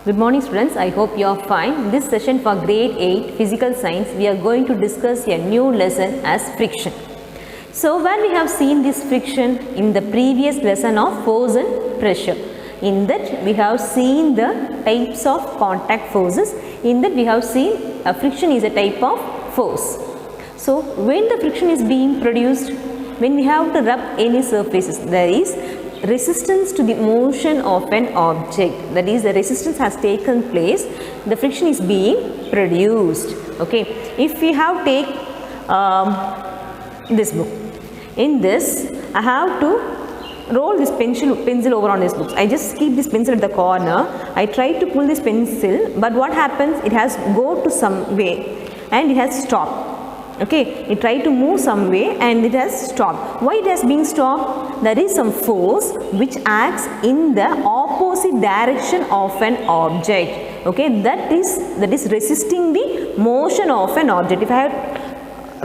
Good morning students, I hope you are fine. This session for grade 8 physical science, we are going to discuss a new lesson as friction. So when we have seen this friction in the previous lesson of force and pressure, in that we have seen the types of contact forces. In that we have seen friction is a type of force. So when the friction is being produced, when we have to rub any surfaces, there is resistance to the motion of an object, that is the resistance has taken place, the friction is being produced. Okay, if we have take this book, in this I have to roll this pencil over on this book. I just keep this pencil at the corner, I try to pull this pencil, but what happens, it has go to some way and it has stopped. Okay, it tried to move some way and it has stopped. Why it has been stopped? There is some force which acts in the opposite direction of an object. Okay, that is resisting the motion of an object. If I have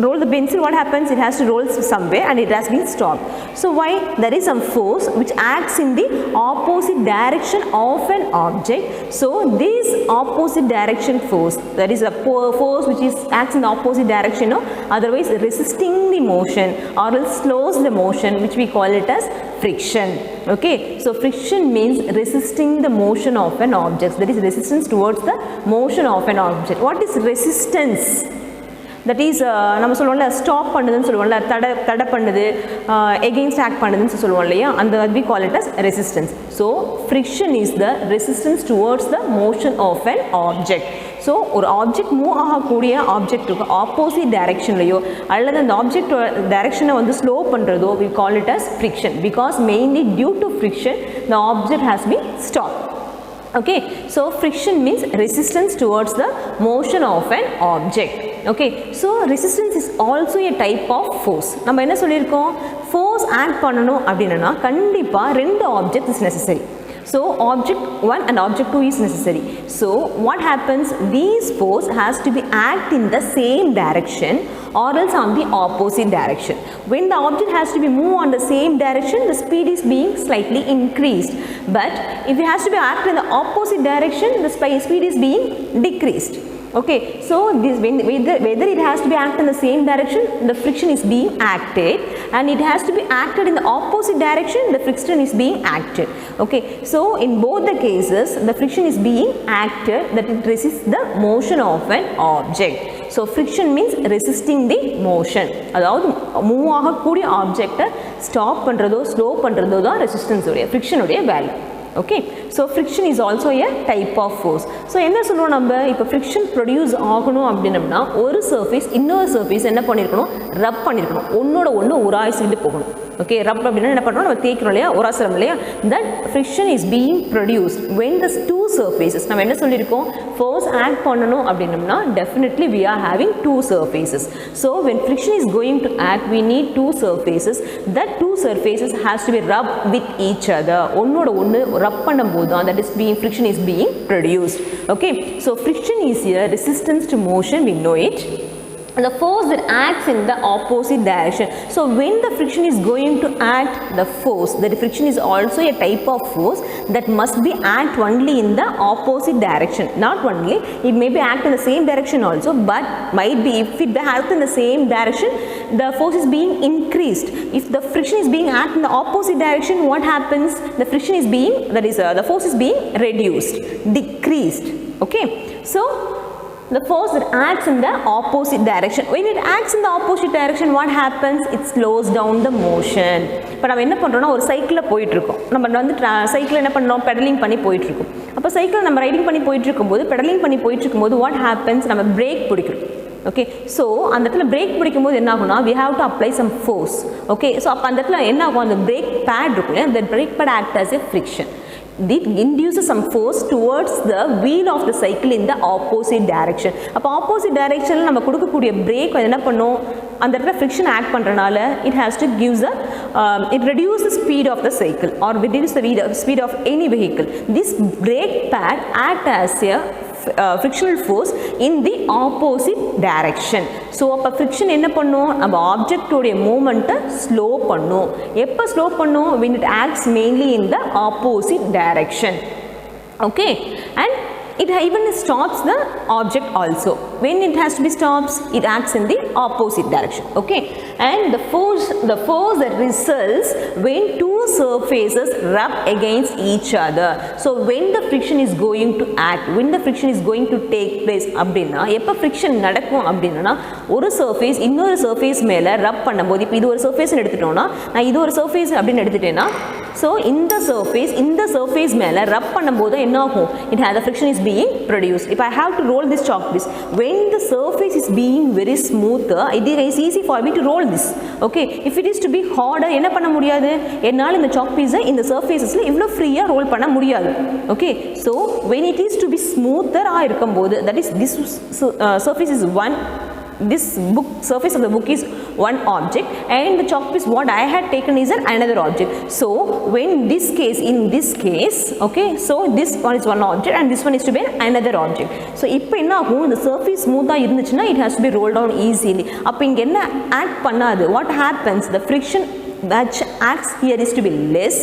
roll the pencil, what happens? It has to roll somewhere and it has been stopped. So why? There is some force which acts in the opposite direction of an object. So this opposite direction force, that is a force which acts in the opposite direction, otherwise resisting the motion or else slows the motion, which we call it as friction. Okay, so friction means resisting the motion of an object. That is resistance towards the motion of an object. What is resistance? That is நம்ம சொல்லுவோம்ல stop பண்ணுதுன்னு சொல்லுவோம்ல தடை பண்ணுது against act பண்ணுதுன்னு சொல்லுவோம் இல்லையா, அந்த we call it as resistance. So friction is the resistance towards the motion of an object. So ஒரு ஆப்ஜெக்ட் மூவ் ஆகக்கூடிய ஆப்ஜெக்ட்டுக்கு ஆப்போசிட் டைரெக்ஷன்லையோ அல்லது அந்த ஆப்ஜெக்ட் டைரெக்ஷனை வந்து ஸ்லோ பண்ணுறதோ we call it as friction, because mainly due to friction the object has been stopped. Okay, so friction means resistance towards the motion of an object. Okay, so resistance is also a type of force. நம்ம என்ன சொல்லியிருக்கோம், force act பண்ணணும் அப்படின்னா கண்டிப்பாக ரெண்டு object is necessary. So object 1 and object 2 is necessary. So what happens, these force has to be act in the same direction or else on the opposite direction. When the object has to be moved on the same direction, the speed is being slightly increased. But if it has to be act in the opposite direction, the speed is being decreased. Okay, so this whether it has to be acted in the same direction, the friction is being acted, and it has to be acted in the opposite direction, the friction is being acted. Okay, so in both the cases the friction is being acted, that it resists the motion of an object. So friction means resisting the motion, அதாவது move ஆகக்கூடிய ஆப்ஜெக்டை stop பண்ணுறதோ slow பண்ணுறதோ தான் resistance உடைய ஃப்ரிக்ஷனுடைய value. Okay, so friction is also a type of force. So என்ன சொல்லுவோம், நம்ம இப்போ ஃப்ரிக்ஷன் ப்ரொடியூஸ் ஆகணும் அப்படின்னம்னா ஒரு சர்ஃபேஸ் இன்னொரு சர்ஃபேஸ் என்ன பண்ணியிருக்கணும், ரப் பண்ணியிருக்கணும், ஒன்னோட ஒன்று உராய்ச்சிட்டு போகணும். ஓகே, ரப் அப்படின்னா என்ன பண்ணுறோம், நம்ம தேய்க்கிறோம் இல்லையா, உராசுறோம் இல்லையா, that friction is being produced when the two surfaces, நம்ம என்ன சொல்லியிருக்கோம், ஃபோர்ஸ் ஆக்ட் பண்ணணும் அப்படின்னம்னா definitely we are having two surfaces. So when friction is going to act we need two surfaces, that two surfaces has to be rub with each other, ஒன்னோட ஒன்று ரப் பண்ணும்போது தான் that is being friction is being produced. Okay, so friction is a resistance to motion, we know it, and the force that acts in the opposite direction. So when the friction is going to act, the force, the friction is also a type of force that must be act only in the opposite direction. Not only, it may be act in the same direction also, but might be if it act in the same direction, the force is being increased. If the friction is being act in the opposite direction, what happens, the friction is being, that is the force is being reduced, decreased. Okay, so the force that acts in the opposite direction, when it acts in the opposite direction, what happens, it slows down the motion. இப்போ நம்ம என்ன பண்ணுறோம்னா, ஒரு சைக்கிளில் போயிட்டுருக்கோம், நம்ம வந்து cycle என்ன பண்ணோம், பெடலிங் பண்ணி போயிட்டுருக்கோம். அப்போ சைக்கிள் நம்ம ரைடிங் பண்ணி போயிட்டுருக்கும்போது, பெடலிங் பண்ணி போயிட்டுருக்கும்போது what happens, நம்ம பிரேக் பிடிக்கிறோம். ஓகே, ஸோ அந்த இடத்துல பிரேக் பிடிக்கும்போது என்ன ஆகும்னா, we have to apply some force. Okay, so அப்போ அந்த இடத்துல என்ன ஆகும், அந்த பிரேக் பேட் இருக்கும், அந்த break bad act as a friction. It induces some force towards the wheel of the cycle in the opposite direction. அப்போ ஆப்போசிட் டைரெக்ஷனில் நம்ம கொடுக்கக்கூடிய பிரேக் என்ன பண்ணும், அந்த இடத்துல ஃப்ரிக்ஷன் ஆக்ட் பண்ணுறனால it has to give the it reduces the speed of the cycle or reduce the speed of any vehicle. This brake pad act as a frictional force in the opposite direction. So அப்போ friction என்ன பண்ணும், நம்ம ஆப்ஜெக்டோடைய மூமெண்ட்டை slow பண்ணும். எப்போ slow பண்ணும், when it acts mainly in the opposite direction. Okay, and it even stops the object also. When it has to be stops, it acts in the opposite direction. Okay, and the force that results when two surfaces rub against each other. So when the friction is going to act, when the friction is going to take place அப்படினா எப்ப friction நடக்கும் அப்படினா ஒரு surface இன்னொரு surface மேல rub பண்ணும்போது இப்போ இது ஒரு surface எடுத்துட்டோம்னா நான் இது ஒரு surface அப்படினு எடுத்துட்டேனா so இந்த surface மேல rub பண்ணும்போது என்ன ஆகும், it has the friction is being produced. If I have to roll this chalk piece, when the surface is being very smoother, it is easy for me to roll this. Okay, if it is to be harder, என்ன பண்ண முடியாது, என்னால இந்த chalk piece இந்த surfacesல இவ்ளோ ஃப்ரீயா roll பண்ண முடியாது. Okay, so when it is to be smoother ஆ இருக்கும்போது, that is this surface is one, this surface of the book is one object and the chalk piece what I had taken is another object. So when in this case, okay, so this one is one object and this one is to be another object. So இப்போ என்ன ஆகும், the surface smooth-ஆ இருந்துச்சுன்னா it has to be rolled down easily. அப்போ இங்க என்ன act பண்ணாது, what happens, the friction that acts here is to be less.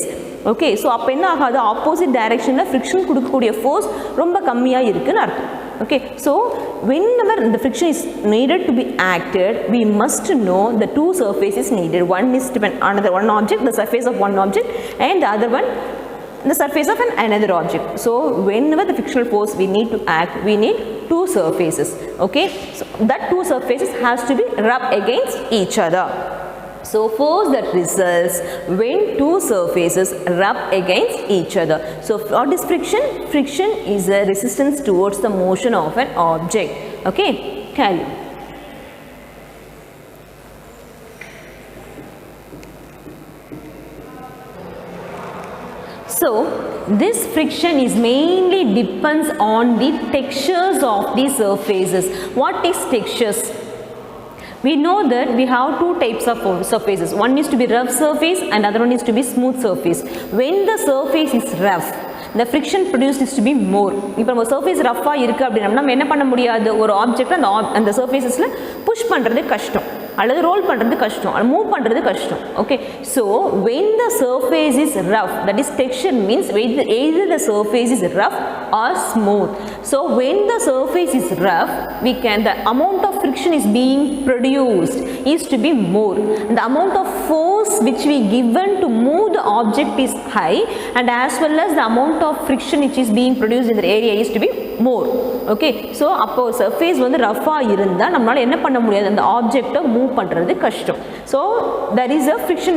Okay, so அப்போ என்ன ஆகாது, opposite directionல friction கொடுக்கக்கூடிய force ரொம்ப கம்மியா இருக்குன்னு அர்த்தம். Okay, so whenever the friction is needed to be acted, we must know the two surfaces needed. One is to another one object, the surface of one object, and the other one the surface of another object. So whenever the frictional force we need to act, we need two surfaces. Okay, so that two surfaces has to be rub against each other. So force that results when two surfaces rub against each other. So what is friction? Friction is a resistance towards the motion of an object. Okay, carry. So this friction is mainly depends on the textures of the surfaces. What is textures? We know that we have two types of surfaces. One is to be rough surface and other one is to be smooth surface. When the surface is rough, the friction produced is to be more. இப்போ நம்ம surface rough-ஆ இருக்கு அப்படின்னா நம்ம என்ன பண்ண முடியாது, ஒரு object அந்த surfacesல push பண்றது கஷ்டம் அல்லது ரோல் பண்றது கஷ்டம் அல்லது மூவ் பண்றது கஷ்டம். Okay, so when the surface is rough, that is texture means either the surface is rough or smooth. So when the surface is rough, the amount of friction is being produced is to be more. The amount of force which we given to move the object is high, and as well as the amount of friction which is being produced in the area is to be more. Okay, so அப்போ surface வந்து rough-ஆ இருந்தா நம்மளால என்ன பண்ண முடியாது, அந்த ஆப்ஜெக்ட்டை move பண்றது கஷ்டம். So there is a friction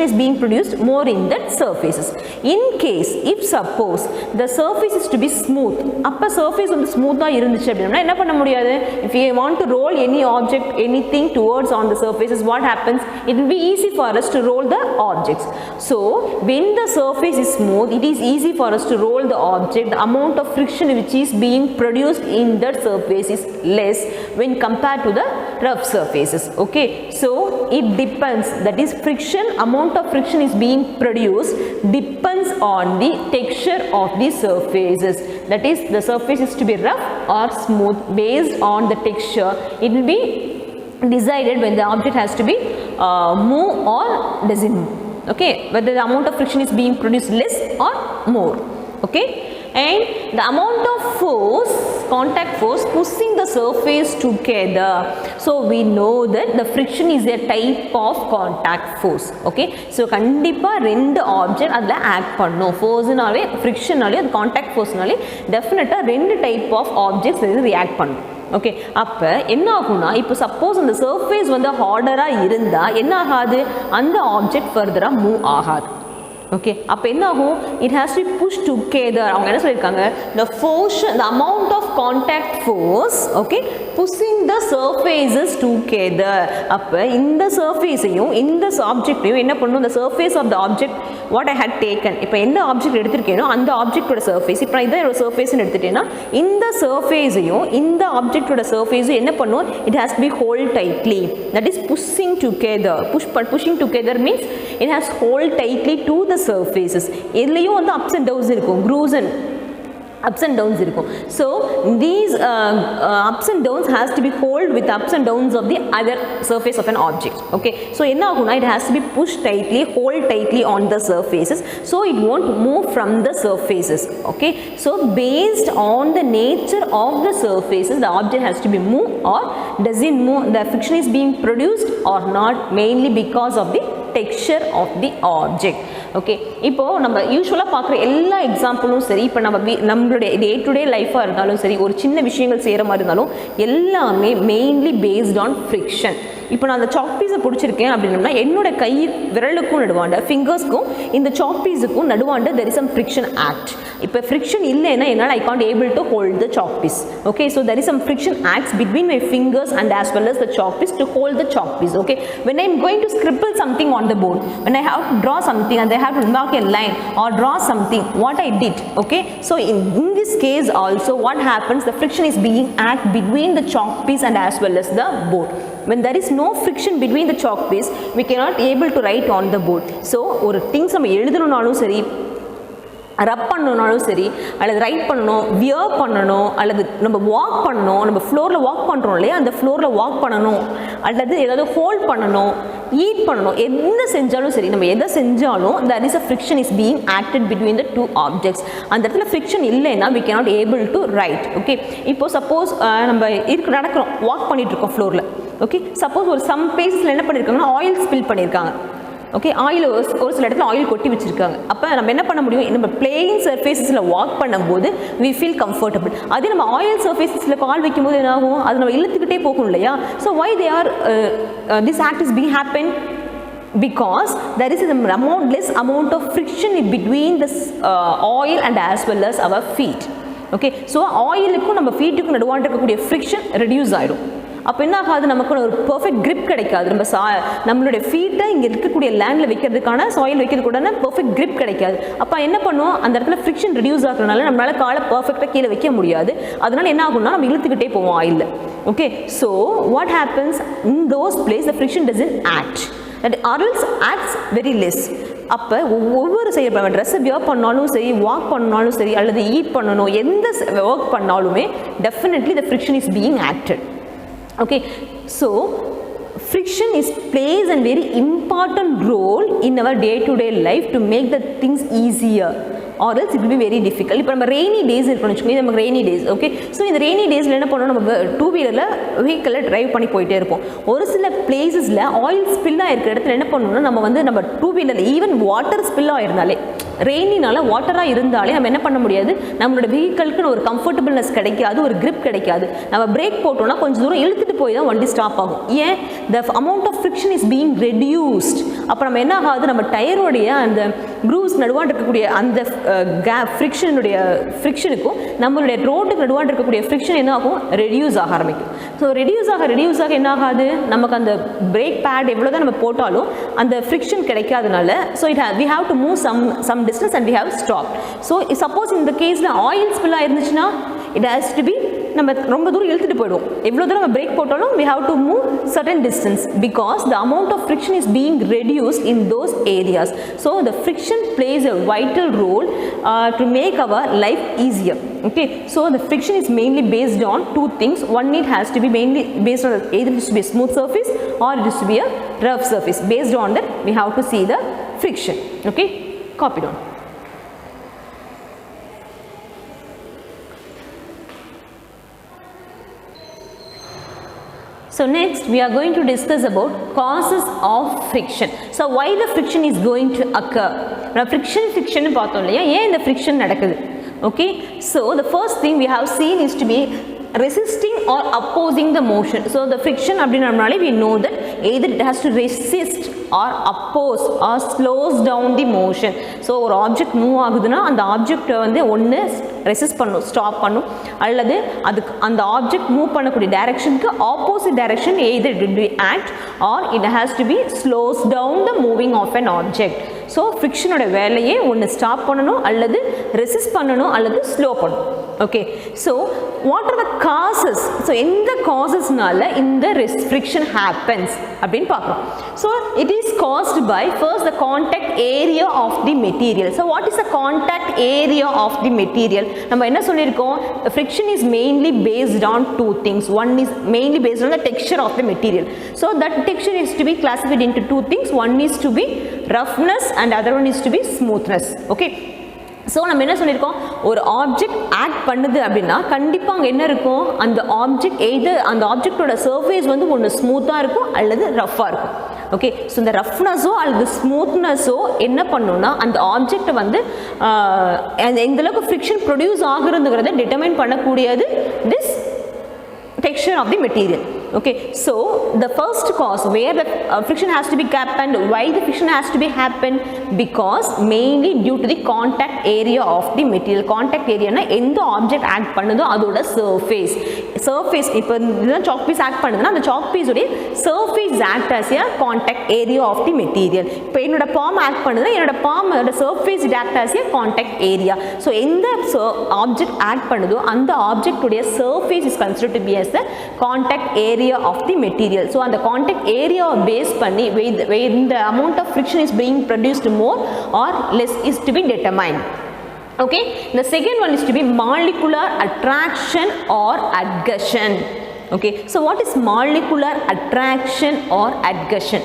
is being produced more in that surfaces. In case if suppose the surface is to be smooth, அப்ப surface வந்து smooth-ஆ இருந்துச்சு அப்படினா என்ன பண்ண முடியாது, if you want to roll any object anything towards on the surfaces, what happens, it will be easy for us to roll the objects. So when the surface is smooth, it is easy for us to roll the object. The amount of friction which is being produced in that surface is less when compared to the rough surfaces. Okay, so it depends, that is friction, amount of friction is being produced depends on the texture of the surfaces. That is the surface is to be rough or smooth based on the texture. It will be decided when the object has to be move or doesn't move. Okay, whether the amount of friction is being produced less or more. Okay, and the amount of force, contact force pushing the surface together. So we know that the friction is a type of contact force. Okay, so கண்டிப்பா ரெண்டு object அதுல act பண்ணும், ஃபோர்ஸ்னாலே ஃப்ரிக்ஷனாலே அது contact ஃபோர்ஸ்னாலே டெஃபினட்டா ரெண்டு type of objects இது react பண்ணும். Okay, அப்போ என்ன ஆகும்னா, இப்போ சப்போஸ் அந்த சர்ஃபேஸ் வந்து ஹார்டராக இருந்தால் என்ன ஆகாது, அந்த ஆப்ஜெக்ட் ஃபர்தராக மூவ் ஆகாது. ஓகே, அப்போ என்ன ஆகும், it has to push together. அவங்க என்ன சொல்லியிருக்காங்க, the force, the amount of contact force, okay, pushing the surfaces together. அப்போ இந்த சர்ஃபேஸையும் இந்த ஆப்ஜெக்டையும் என்ன பண்ணணும், the surface of the object what I had taken, இப்போ எந்த ஆப்ஜெக்ட் எடுத்திருக்கேனோ அந்த ஆப்ஜெக்டோட சர்ஃபேஸ், இப்போ நான் இதான் சர்ஃபேஸ்ன்னு எடுத்துட்டேன்னா இந்த சர்ஃபேஸையும் இந்த ஆப்ஜெக்டோட சர்ஃபேஸும் என்ன பண்ணும், it has to be hold tightly, that is pushing together. Pushing together means it has hold tightly to the surfaces. இதுலயும் வந்து ups and downs இருக்கும், grooves and ups and downs இருக்கும். So these ups and downs has to be hold with ups and downs of the other surface of an object. Okay, so என்ன ஆகும்னா it has to be pushed tightly, hold tightly on the surfaces, so it won't move from the surfaces. Okay, so based on the nature of the surfaces, the object has to be moved or does it move, the friction is being produced or not, mainly because of the texture of the object. Okay, இப்போது நம்ம யூஸ்வலாக பார்க்குற எல்லா எக்ஸாம்பிளும் சரி, இப்போ நம்மளுடைய day to day லைஃபாக இருந்தாலும் சரி, ஒரு சின்ன விஷயங்கள் செய்கிற மாதிரி இருந்தாலும் எல்லாமே மெயின்லி பேஸ்ட் ஆன் ஃப்ரிக்ஷன். இப்போ நான் அந்த சாக் பீஸை பிடிச்சிருக்கேன் அப்படின்னா என்னோட கை விரலுக்கும் நடுவாண்ட ஃபிங்கர்ஸ்க்கும் இந்த சாக் பீஸுக்கும் நடுவாண்ட there is some friction act. இப்போ ஃப்ரிக்ஷன் இல்லைன்னா என்னால் I can't able to hold the chalk piece. Okay, so there is some friction acts between my fingers and as well as the chalk piece to hold the chalk piece. Okay, when I am going to scribble something on the board, when I have to draw something and I have to mark a line or draw something, what I did. Okay, so in this case also what happens, the friction is being act between the chalk piece and as well as the board. When there is no friction between the chalk piece, we cannot able to write on the board. So ஒரு things நம்ம எழுதணும்னாலும் சரி, ரப் பண்ணணும்னாலும் சரி, அல்லது right பண்ணணும், wear பண்ணணும், அல்லது நம்ம walk பண்ணணும், நம்ம ஃப்ளோரில் வாக் பண்ணுறோம் இல்லையா, அந்த ஃப்ளோரில் வாக் பண்ணணும், அல்லது ஏதாவது ஹோல்ட் பண்ணணும், ஈட் பண்ணணும், எந்த செஞ்சாலும் சரி, நம்ம எதை செஞ்சாலும் there is a friction is being acted between the two objects. அந்த இடத்துல ஃப்ரிக்ஷன் இல்லைன்னா we cannot able to write. Okay, இப்போ சப்போஸ் நம்ம நடக்கிறோம், வாக் பண்ணிட்டு இருக்கோம் ஃப்ளோரில். ஓகே, சப்போஸ் ஒரு சம் பிளேஸில் என்ன பண்ணியிருக்காங்கன்னா ஆயில் ஸ்பில் பண்ணியிருக்காங்க. ஓகே, ஆயில் ஒரு சில இடத்துல ஆயில் கொட்டி வச்சுருக்காங்க. அப்போ நம்ம என்ன பண்ண முடியும், நம்ம பிளேயிங் சர்ஃபேஸஸில் வாக் பண்ணும்போது we feel comfortable. அதே நம்ம ஆயில் சர்ஃபேஸஸில் கால் வைக்கும்போது என்ன ஆகும், அது நம்ம இழுத்துக்கிட்டே போகும் இல்லையா. So why they are this act is being happen, because there is a less amount of friction between the oil and as well as our feet. Okay, so ஆயிலுக்கும் நம்ம ஃபீட்டுக்கும் நடுவாண்ட இருக்கக்கூடிய ஃப்ரிக்ஷன் ரெடியூஸ் ஆகிடும். அப்போ என்ன ஆகாது, நமக்கு ஒரு பர்ஃபெக்ட் கிரிப் கிடைக்காது. நம்ம நம்மளுடைய ஃபீட்டை இங்கே இருக்கக்கூடிய லேண்டில் வைக்கிறதுக்கான சாயில் வைக்கிறதுக்கூடான பர்ஃபெக்ட் கிரிப் கிடைக்காது. அப்போ என்ன பண்ணுவோம், அந்த இடத்துல ஃப்ரிக்ஷன் ரெடியூஸ் ஆகிறதுனால நம்மளால் காலை பர்ஃபெக்டாக கீழே வைக்க முடியாது. அதனால என்ன ஆகும்னா நம்ம இழுத்துக்கிட்டே போவோம் ஆயிலில். Okay, so what happens in those place the friction doesn't act, that or else acts very less. அப்போ ஒவ்வொரு செய்ய ட்ரெஸ்ஸை வியர் பண்ணாலும் சரி, வாக் பண்ணாலும் சரி, அல்லது ஈட் பண்ணணும், எந்த ஒர்க் பண்ணாலுமே definitely the friction is being acted. Okay, so friction plays a very important role in our day-to-day life to make the things easier, or else it will be very difficult. இப்போ நம்ம rainy days இருக்குன்னு வச்சுக்கோங்க, நமக்கு rainy days. Okay, so இந்த rainy டேஸில் என்ன பண்ணணும், நம்ம டூ வீலரில் வெஹிக்கிளில் ட்ரைவ் பண்ணி போயிட்டே இருப்போம். ஒரு சில பிளேஸஸில் ஆயில் ஸ்பில்லாக இருக்கிற இடத்துல என்ன பண்ணணும்னா, நம்ம டூ வீலரில் ஈவன் வாட்டர் ஸ்பில்லாக இருந்தாலே, ரெய்னினால வாட்டராக இருந்தாலே நம்ம என்ன பண்ண முடியாது, நம்மளோட வெஹிக்கிளுக்குன்னு ஒரு கம்ஃபர்டபுள்னஸ் கிடைக்காது, ஒரு கிரிப் கிடைக்காது. நம்ம பிரேக் போட்டோம்னா கொஞ்சம் தூரம் இழுத்துட்டு போய் தான் வண்டி ஸ்டாப் ஆகும். ஏன், the amount of friction is being reduced. அப்போ நம்ம என்ன ஆகாது, நம்ம டயரோடைய அந்த க்ரூஸ் நடுவாண்டு இருக்கக்கூடிய அந்த ஃப்ரிக்ஷனுக்கும் நம்மளுடைய ரோட்டுக்கு நடுவாண்டு இருக்கக்கூடிய ஃப்ரிக்ஷன் என்ன ஆகும், ரெடியூஸ் ஆக ஆரம்பிக்கும். ஸோ ரெடியூஸ் ஆக என்ன ஆகாது, நமக்கு அந்த பிரேக் பேட் எவ்வளோ தான் நம்ம போட்டாலும் அந்த ஃப்ரிக்ஷன் கிடைக்காதனால, so we have to move some distance and we have stopped. So suppose in the case oil spill ஆயிருந்துச்சுன்னா it has to be நம்ம ரொம்ப தூரம் இழுத்துட்டு போய்டும். எவ்வளவு தூரம் நம்ம பிரேக் போட்டாலும் we have to move certain distance because the amount of friction is being reduced in those areas. So the friction plays a vital role to make our life easier. Okay, so the friction is mainly based on two things. One, it has to be mainly based on either it is to be a smooth surface or it is to be a rough surface. Based on that we have to see the friction. Okay, copy down. So next we are going to discuss about causes of friction. So why the friction is going to occur? Now friction பார்த்தோம் இல்லையா, ஏன் இந்த friction நடக்குது? Okay, so the first thing we have seen is to be resisting or opposing the motion. So the friction அப்படினாலே we know that either it has to resist or oppose or slows down the motion. So ஒரு object move ஆகுதுன்னா அந்த ஆப்ஜெக்ட்டை வந்து ஒன்று resist பண்ணும், stop பண்ணும், அல்லது அதுக்கு அந்த ஆப்ஜெக்ட் மூவ் பண்ணக்கூடிய டைரக்ஷனுக்கு opposite direction either it will be act or it has to be slows down the moving of an object. So ஃப்ரிக்ஷனோட வேலையே ஒன்று ஸ்டாப் பண்ணணும், அல்லது ரெசிஸ்ட் பண்ணணும், அல்லது ஸ்லோ பண்ணணும். Okay, so what are the causes? So in the causes nala in the friction happens அப்படினு பார்க்கிறோம். So it is caused by first the contact area of the material. So what is the contact area of the material? நம்ம என்ன சொல்லிருக்கோம், friction is mainly based on two things. One is mainly based on the texture of the material. So that texture is to be classified into two things. One is to be roughness and other one is to be smoothness. Okay, so நம்ம என்ன சொல்லியிருக்கோம், ஒரு object act பண்ணுது அப்படின்னா கண்டிப்பாக அங்கே என்ன இருக்கும், அந்த ஆப்ஜெக்ட் அந்த ஆப்ஜெக்டோட சர்ஃபேஸ் வந்து ஒன்று ஸ்மூத்தாக இருக்கும் அல்லது ரஃப்பாக இருக்கும். ஓகே, ஸோ இந்த ரஃப்னஸோ அல்லது ஸ்மூத்னஸோ என்ன பண்ணுன்னா அந்த ஆப்ஜெக்டை வந்து எந்தளவுக்கு ஃப்ரிக்ஷன் ப்ரொடியூஸ் ஆகுறதுங்கிறத டிட்டர்மைன் பண்ணக்கூடியது this texture of the material. Okay, so the first cause where the friction has to be happened, why the friction has to be happened, because mainly due to the contact area of the material. Contact area na endha object act பண்ணுதோ அதோட surface இப்போ இந்த chalk piece act பண்ணுதுன்னா அந்த chalk piece உடைய surface act as a contact area of the material. இப்போ என்னோட palm act பண்ணுதுன்னா என்னோட palm ஓட surface act as a contact area. So எந்த object act பண்ணுதோ அந்த object உடைய surface is considered to be as the contact area of the material. So அந்த contact area base பண்ணி where the amount of friction is being produced more or less is to be determined. Okay, the second one is to be molecular attraction or adhesion. Okay, so what is molecular attraction or adhesion?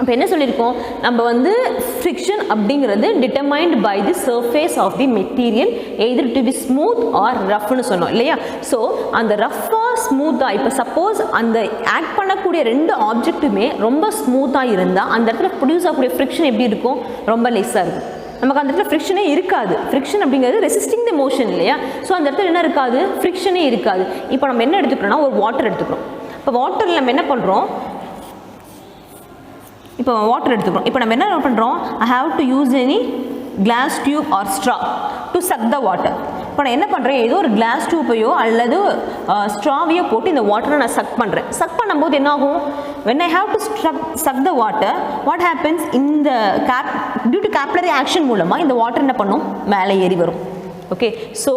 அப்போ என்ன சொல்லியிருக்கோம், நம்ம வந்து friction அப்படிங்கிறது determined by the surface of the material either to be smooth or ரஃப்னு சொன்னோம் இல்லையா. So அந்த ரஃப்பாக ஸ்மூத்தாக இப்போ சப்போஸ் அந்த ஆக்ட் பண்ணக்கூடிய ரெண்டு ஆப்ஜெக்ட்டுமே ரொம்ப ஸ்மூத்தாக இருந்தால் அந்த இடத்துல ப்ரொடியூஸ் ஆகக்கூடிய ஃப்ரிக்ஷன் எப்படி இருக்கும், ரொம்ப லெஸ்ஸாக இருக்கும். நமக்கு அந்த இடத்துல ஃப்ரிக்ஷனே இருக்காது. ஃப்ரிக்ஷன் அப்படிங்கிறது ரெசிஸ்டிங் தி மோஷன் இல்லையா. ஸோ அந்த இடத்துல என்ன இருக்காது, ஃப்ரிக்ஷனே இருக்காது. இப்போ நம்ம என்ன எடுத்துக்கிறோம்னா ஒரு வாட்டர் எடுத்துக்கிறோம். இப்போ வாட்டரில் நம்ம என்ன பண்ணுறோம், இப்போ வாட்டர் எடுத்துக்கிறோம். இப்போ நம்ம என்ன பண்ணுறோம், I have to use any glass tube or straw to suck the water. இப்போ நான் என்ன பண்ணுறேன், ஏதோ ஒரு கிளாஸ் டியூப்பையோ அல்லது ஸ்ட்ராவையோ போட்டு இந்த வாட்டரை நான் சக் பண்ணுறேன். சக் பண்ணும்போது என்ன ஆகும், when I have to suck the water, what happens, இந்த due to capillary action மூலமாக இந்த வாட்டர் என்ன பண்ணும், மேலே ஏறி வரும். Okay, so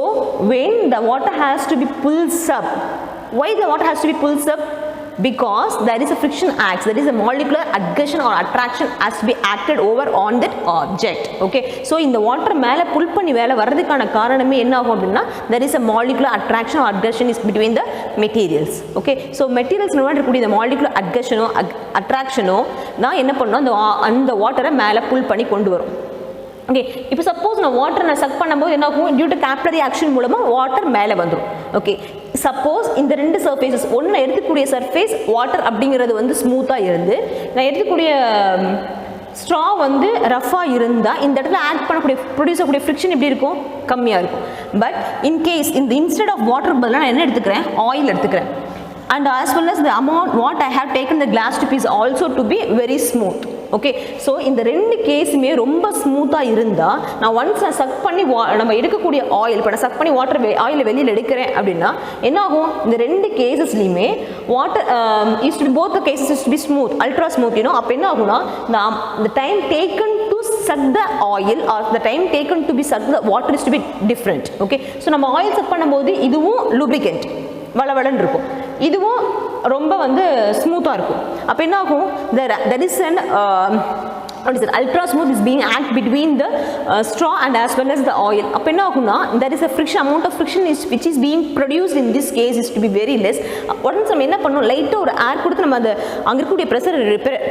when the water has to be pulls up, why the water has to be pulls up, because there is a friction acts, there is a molecular adhesion or attraction has to be acted over on that object. Okay, so in the water மேலே புல் பண்ணி வேலை வர்றதுக்கான காரணமே என்ன ஆகும் அப்படின்னா there is a molecular attraction or adhesion is between the materials. Okay, so materials இருக்கக்கூடிய இந்த molecular adhesion attraction தான் என்ன பண்ணும், அந்த வாட்டரை மேலே புல் பண்ணி கொண்டு வரும். ஓகே, இப்போ சப்போஸ் நான் வாட்டரை நான் சக் பண்ணும்போது என்ன ஆகும், டியூ டு கேப்லரி ஆக்ஷன் மூலமாக வாட்டர் மேலே வந்துடும். ஓகே, சப்போஸ் இந்த ரெண்டு சர்ஃபேஸஸ் ஒன்று எடுத்துக்கூடிய சர்ஃபேஸ் வாட்டர் அப்படிங்கிறது வந்து ஸ்மூத்தாக இருந்து நான் எடுத்துக்கூடிய ஸ்ட்ரா வந்து ரஃபாக இருந்தால் இந்த இடத்துல ஆட் பண்ணக்கூடிய ப்ரொடியூஸ் ஆகக்கூடிய ஃப்ரிக்ஷன் எப்படி இருக்கும், கம்மியாக இருக்கும். பட் இன்கேஸ் இந்த இன்ஸ்டெட் ஆஃப் வாட்டர் பதிலாக நான் என்ன எடுத்துக்கிறேன், ஆயில் எடுத்துக்கிறேன். And as well as the amount what I have taken the glass tube is also to be very smooth. Okay, so இந்த ரெண்டு கேஸுமே ரொம்ப ஸ்மூத்தாக இருந்தால் நான் ஒன்ஸ் நான் சக் பண்ணி நம்ம எடுக்கக்கூடிய ஆயில், இப்போ நான் சக் பண்ணி வாட்டர் ஆயிலை வெளியில் எடுக்கிறேன் அப்படின்னா என்ன ஆகும், இந்த ரெண்டு கேசஸ்லையுமே water is to be both the cases is to be smooth, ultra smooth. அப்போ என்ன ஆகும்னா the time taken to suck the oil or the time taken to be suck the water is to be different. Okay, so நம்ம oil chuck பண்ணும்போது இதுவும் lubricant வளவளன்னு இருக்கும், இதுவும் ரொம்ப வந்து ஸ்மூத்தாக இருக்கும். அப்போ என்ன ஆகும், there is an what is it, ultra smooth is being act between the straw and as well as the oil. அப்போ என்ன ஆகும்னா there is a friction, amount of friction is which is being produced in this case is to be very less. உடனே நம்ம என்ன பண்ணணும், லைட்டாக ஒரு ஏர் கொடுத்து நம்ம அந்த அங்கே இருக்கக்கூடிய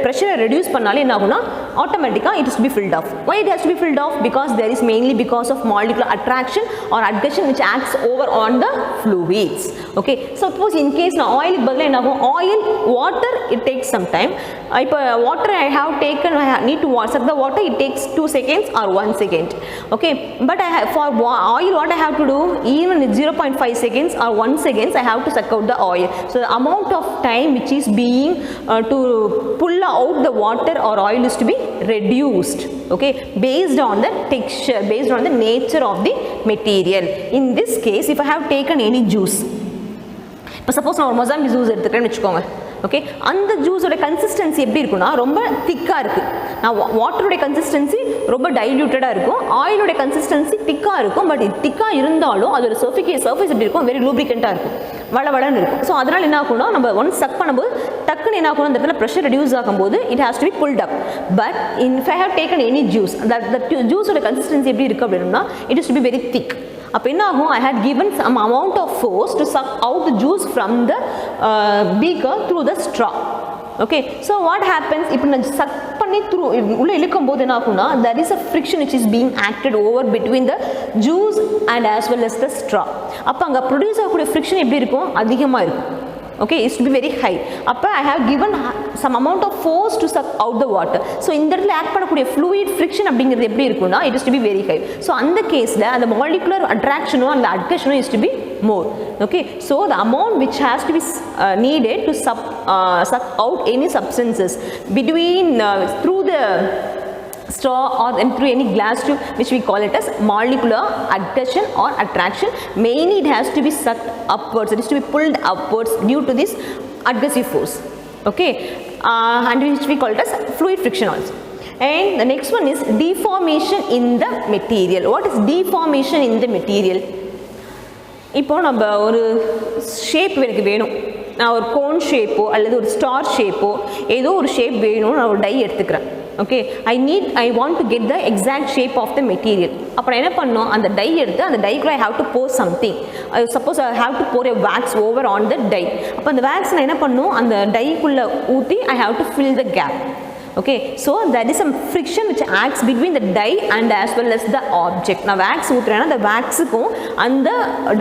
ப்ரெஷரை ரெடியூஸ் பண்ணாலே என்ன ஆகும்னா ஆட்டோமேட்டிக்காக it is to be filled off. Why it has to be filled off? Because there is mainly because of molecular attraction or adhesion which acts over on the fluids. Okay, suppose in case நான் ஆயிலுக்கு பதிலாக என்ன ஆகும், oil water it takes some time. இப்போ water I have taken, I need to suck the water, it takes 2 seconds or 1 second. Okay, but for oil what I have to do, even 0.5 seconds or 1 seconds I have to suck out the oil. So the amount of time which is being to pull out the water or oil is to be reduced. Okay, based on the texture, based on the nature of the material. In this case if I have taken any juice, இப்போ suppose நான் ஒரு mosambi juice எடுத்துக்கிறேன்னு வச்சுக்கோங்க, okay அந்த ஜூஸோட consistency எப்படி இருக்குன்னா ரொம்ப திக்காக இருக்குது. நான் வாட்டரோட கன்சிஸ்டன்சி ரொம்ப டைல்யூட்டடாக இருக்கும், ஆயிலோட கன்சிஸ்டன்சி திக்காக இருக்கும். பட் இது திக்காக இருந்தாலும் அதோட சர்ஃபேஸ் எப்படி இருக்கும், வெரி லூப்ரிகண்ட்டாக இருக்கும், வளவளன்னு இருக்கும். ஸோ அதனால் என்ன ஆகும்னா நம்ம ஒன்ஸ் சக் பண்ணும்போது டக்குன்னு என்ன ஆகும், அந்த இடத்துல ப்ரெஷர் ரெடியூஸ் ஆகும்போது it has to be pulled up. But if I have taken any juice, that ஜூஸோட கன்சிஸ்டன்சி எப்படி இருக்குது அப்படின்னா it is to be very thick. அப்போ என்ன ஆகும், I had given some amount of force to suck out the juice from the beaker through the straw. Okay so what happens, இப்போ நான் chuck பண்ணி உள்ளே இழுக்கும் போது என்ன ஆகும்னா there is a friction which is being acted over between the juice and as well as the straw. அப்போ அங்கே ப்ரொடியூஸ் ஆகக்கூடிய ஃப்ரிக்ஷன் எப்படி இருக்கும், அதிகமாக இருக்கும். okay it should be very high. அப்போ I have given some amount of force to suck out the water. So இந்த இடத்துல ஆக்ட் பண்ணக்கூடிய fluid friction அப்படிங்கிறது எப்படி இருக்கும்னா it is to be very high. So அந்த கேஸில் அந்த molecular attraction அந்த adhesion is to be more. okay so the amount which has to be needed to suck out any substances between through the straw or through any glass tube, which we call it as molecular adhesion or attraction, mainly it has to be sucked upwards, it is to be pulled upwards due to this adhesive force. okay and which we call it as fluid friction also. And the next one is deformation in the material. What is deformation in the material? இப்போ நம்ம ஒரு shape எனக்கு வேணும், நான் ஒரு cone ஷேப்போ அல்லது ஒரு star ஷேப்போ ஏதோ ஒரு ஷேப் வேணும், நான் ஒரு டை எடுத்துக்கிறேன். Okay I want to get the exact shape of the material. அப்புறம் என்ன பண்ணணும், அந்த டை எடுத்து அந்த டைக்குள்ள I have to pour something. Suppose I have to pour a wax over on the die. அப்போ அந்த வேக்ஸ் நான் என்ன பண்ணணும், அந்த டைக்குள்ளே ஊற்றி I have to fill the gap. okay so that is some friction which acts between the die and as well as the object. நான் wax ஊத்துறேன்னா அந்த waxுக்கும் அந்த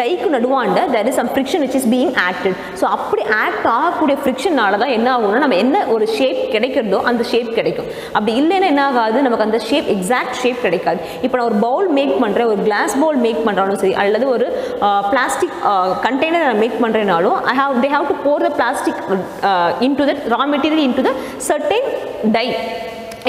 டைக்கு நடுவாண்ட there is some friction which is being acted. so அப்படி act ஆகக்கூடிய ஃப்ரிக்ஷனால தான் என்ன ஆகும்னா நம்ம என்ன ஒரு ஷேப் கிடைக்கிறதோ அந்த ஷேப் கிடைக்கும். அப்படி இல்லைன்னா என்ன ஆகாது, நமக்கு அந்த ஷேப் எக்ஸாக்ட் ஷேப் கிடைக்காது. இப்போ நான் ஒரு பவுல் மேக் பண்ணுறேன், ஒரு கிளாஸ் பவுல் மேக் பண்ணுறாலும் சரி அல்லது ஒரு பிளாஸ்டிக் கண்டெய்னர் நான் make பண்ணுறேனாலும் they have to pour the plastic into the raw material into the certain dye.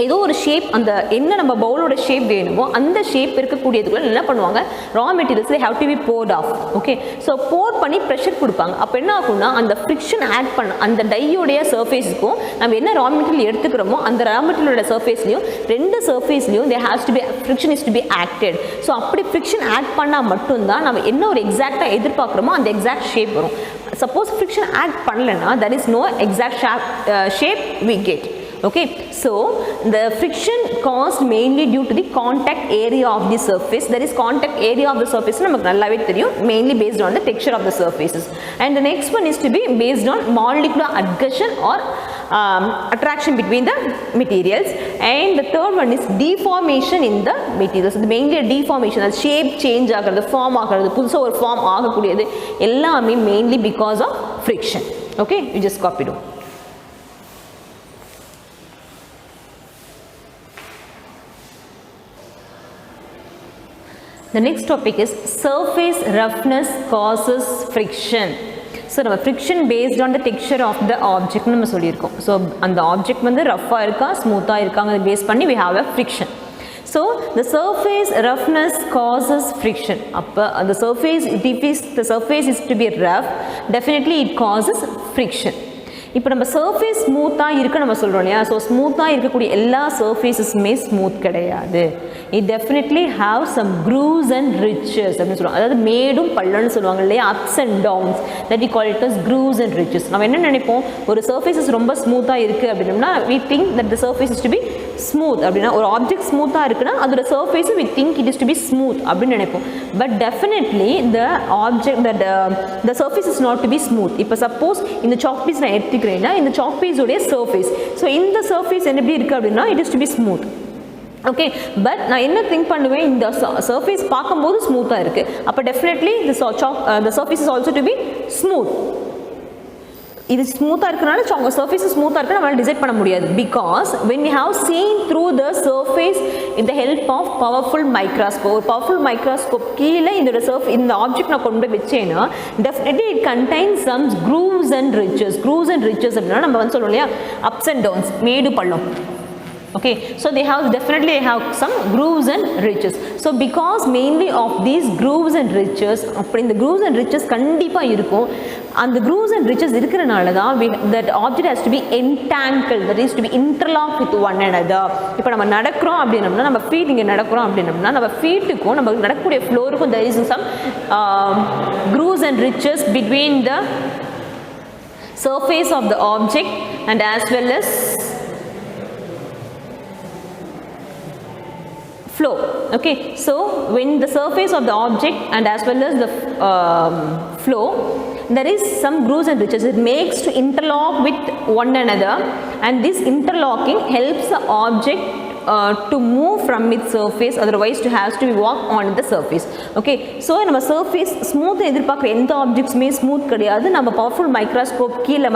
ஏதோ ஒரு ஷேப், அந்த என்ன நம்ம பவுலோட ஷேப் வேணுமோ அந்த ஷேப் இருக்கக்கூடியதுக்குள்ள என்ன பண்ணுவாங்க, raw materials they have to be poured off. Okay so pour பண்ணி ப்ரெஷர் கொடுப்பாங்க. அப்போ என்ன ஆகும்னா அந்த ஃப்ரிக்ஷன் ஆட் பண்ண அந்த டையோடைய சர்ஃபேஸுக்கும் நம்ம என்ன ரா மெட்டீரியல் எடுத்துக்கிறோமோ அந்த ரா மெட்டீரியலோட சர்ஃபேஸ்லையும் ரெண்டு சர்ஃபேஸ்லையும் there has to be friction is to be acted. So அப்படி ஃப்ரிக்ஷன் ஆட் பண்ணால் மட்டும்தான் நம்ம என்ன ஒரு எக்ஸாக்டாக எதிர்பார்க்குறோமோ அந்த எக்ஸாக்ட் ஷேப் வரும். சப்போஸ் ஃப்ரிக்ஷன் ஆட் பண்ணலைன்னா there is no exact shape we get. okay so the friction caused mainly due to the contact area of the surface. There is contact area of the surface நமக்கு நல்லாவே தெரியும், mainly based on the texture of the surfaces. and the next one is to be based on molecular adhesion or attraction between the materials. and the third one is deformation in the materials. இது mainly deformation, அது shape change ஆகிறது, form ஆகிறது, புதுசாக ஒரு form ஆகக்கூடியது எல்லாமே mainly because of friction. okay you just copy it. The next topic is surface roughness causes friction. So நம்ம friction based on the texture of the object நம்ம சொல்லியிருக்கோம். So அந்த object வந்து ரஃபாக இருக்கா ஸ்மூத்தாக இருக்காங்க அதை பேஸ் பண்ணி we have a friction. So the surface roughness causes friction. அப்போ அந்த surface, if the surface is to be rough, definitely it causes friction. இப்போ நம்ம சர்ஃபேஸ் ஸ்மூத்தாக இருக்க நம்ம சொல்கிறோம் இல்லையா, ஸோ ஸ்மூத்தாக இருக்கக்கூடிய எல்லா சர்ஃபேஸஸுமே ஸ்மூத் கிடையாது. It definitely have some grooves and ridges அப்படின்னு சொல்லுவாங்க. அதாவது மேடும் பள்ளம்னு சொல்லுவாங்க இல்லையா, ups and downs, that we call it as grooves and ridges. நம்ம என்ன நினைப்போம், ஒரு சர்ஃபேஸஸ் ரொம்ப ஸ்மூத்தாக இருக்குது அப்படின்னா we think that the surface is to be smooth. அப்படின்னா ஒரு ஆப்ஜெக்ட் ஸ்மூத்தாக இருக்குன்னா அதோட சர்ஃபேஸும் we think it is to be smooth அப்படின்னு நினைப்போம். But definitely the object the surface is not to be smooth. இப்போ சப்போஸ் இந்த சாக் பீஸ் நான் எடுத்துக்கிறேன்னா இந்த சாக் பீஸோடைய சர்ஃபேஸ், ஸோ இந்த சர்ஃபேஸ் என்ன எப்படி இருக்குது அப்படின்னா it is to be smooth. Okay but நான் என்ன திங்க் பண்ணுவேன், இந்த சர்ஃபேஸ் பார்க்கும்போது ஸ்மூத்தாக இருக்குது, அப்போ definitely the surface is also to be smooth. இது ஸ்மூத்தாக இருக்கிறனால சர்ஃபேஸ் ஸ்மூத்தாக இருக்க நம்மளால் டிசைட் பண்ண முடியாது. Because when you have seen through the surface with the help of powerful microscope, ஒரு பவர்ஃபுல் மைக்ராஸ்கோப் கீழே இந்த ஆப்ஜெக்ட் நான் கொண்டு போய் வச்சேன்னா definitely it contains some grooves and ridges. Grooves and ridges அப்படின்னா நம்ம வந்து சொல்லுவோம் இல்லையா, அப்ஸ் அண்ட் டவுன்ஸ், மேடு பள்ளம். okay so they have some grooves and ridges. so because mainly of these grooves and ridges, அப்படி இந்த grooves and ridges கண்டிப்பாக இருக்கும். and the grooves and ridges இருக்கிறனால தான் that object has to be entangled, that is to be interlocked with one another. இப்போ நம்ம நடக்கிறோம் அப்படின்னம்னா நம்ம ஃபீட் இங்கே நடக்கிறோம் அப்படின்னம்னா நம்ம ஃபீட்டுக்கும் நம்ம நடக்கக்கூடிய ஃப்ளோருக்கும் there is some grooves and ridges between the surface of the object and as well as flow. Okay, so when the surface of the object and as well as the flow, there is some grooves and ridges. It makes to interlock with one another, and this interlocking helps the object to move from its surface, otherwise it has to be walk on the surface. Okay, so நம்ம surface smooth எதிர்பார்க்குற எந்த ஆப்ஜெக்ட்ஸுமே smooth கிடையாது. நம்ம powerful microscope கீழே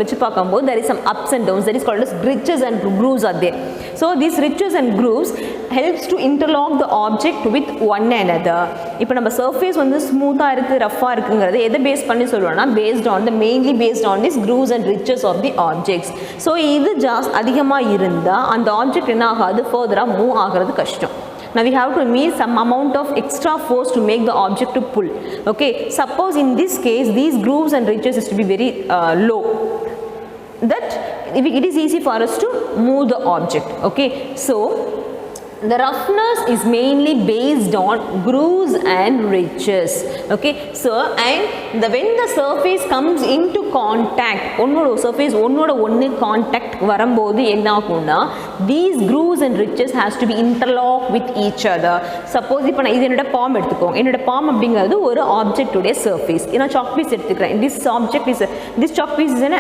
வச்சு பார்க்கும்போது there is some ups and downs, that is called as ridges and grooves are there. So these ridges and grooves helps to interlock the object with one another. இப்போ நம்ம surface வந்து ஸ்மூத்தாக இருக்குது ரஃபாக இருக்குங்கிறது எதை பேஸ் பண்ணி சொல்லுவோம்னா mainly based on these grooves and ridges of the objects. So இது அதிகமாக இருந்தால் அந்த ஆப்ஜெக்ட் என்ன ஆகாது further மூவ் ஆகிறது கஷ்டம். Now we have to meet some amount of extra force to make the object to pull. Okay, suppose in this case these grooves and ridges is to be very low, that it is easy for us to move the object. Okay, so the roughness is mainly based on grooves and ridges. Okay, so and when the surface comes into contact, surface contact வரும்போது என்ன ஆகும்னா these grooves and ridges has to be interlocked with each other. Suppose இப்போ நான் இது என்னோட palm எடுத்துக்கோங்க. என்னோட palm அப்படிங்கிறது ஒரு ஆப்ஜெக்ட் உடைய surface. நான் chalk piece எடுத்துக்கிறேன். This chalk piece is an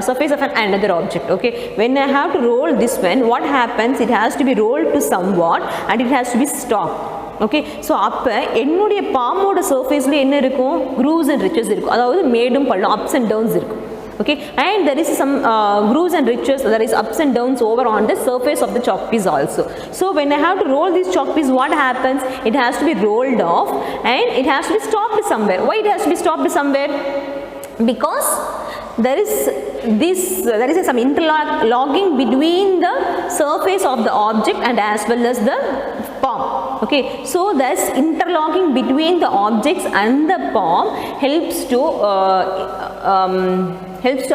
surface of another object. Okay, when I have to roll this one, what happens? It has to be rolled to somewhat and it has to be stopped. Okay, so அப்போ என்னுடைய பாமோட சர்ஃபேஸில் என்ன இருக்கும்? grooves and ridges இருக்கும், அதாவது மேடும் பள்ளம் ups and downs இருக்கும். Okay, and there is some grooves and ridges, there is ups and downs over on the surface of the chalk piece also. So when I have to roll this chalk piece, what happens? It has to be rolled off and it has to be stopped somewhere. Why it has to be stopped somewhere? Because there is some interlocking between the surface of the object and as well as the palm. Okay, so this interlocking between the objects and the palm helps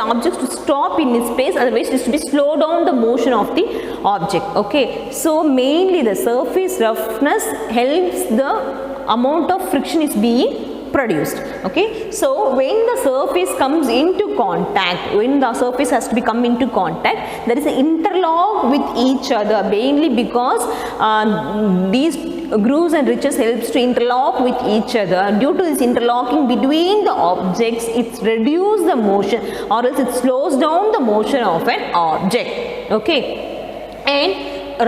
objects to stop in its place, otherwise it is to be slow down the motion of the object. Okay, so mainly the surface roughness helps the amount of friction is being produced. Okay, so when the surface comes into contact, when the surface has to come into contact, there is an interlock with each other, mainly because these grooves and ridges helps to interlock with each other. Due to this interlocking between the objects, it reduces the motion or else it slows down the motion of an object. Okay, and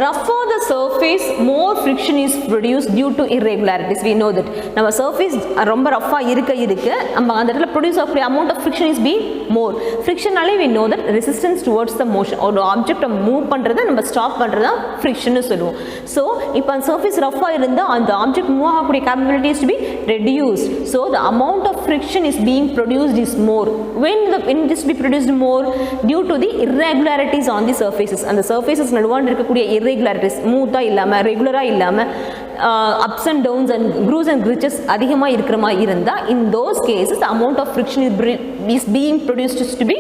rougher the surface, more friction is produced due to irregularities. We know that நம்ம surface ரொம்ப Rafah இருக்க நம்ம அந்த இடத்துல produce ஆகக்கூடிய amount of friction is being more. Frictionனாலே we know that resistance towards the motion, ஒரு ஆப்ஜெக்ட்டை move பண்ணுறதை நம்ம ஸ்டாப் பண்ணுறதா ஃப்ரிக்ஷன்னு சொல்லுவோம். ஸோ இப்போ அந்த surface ரஃபா இருந்தால் அந்த ஆப்ஜெக்ட் மூவ் ஆகக்கூடிய capability is to be reduced. So the amount of friction is being produced is more. When this be produced more? Due to the irregularities on the surfaces. அந்த surfaces நடுவான இருக்கக்கூடிய irregularities, ஸ்மூத்தா இல்லாம ரெகுலரா இல்லாம ups and downs and grooves and ridges அதிகமா இருக்கிற மாதிரி இருந்தா, in those cases the amount of friction is being produced to be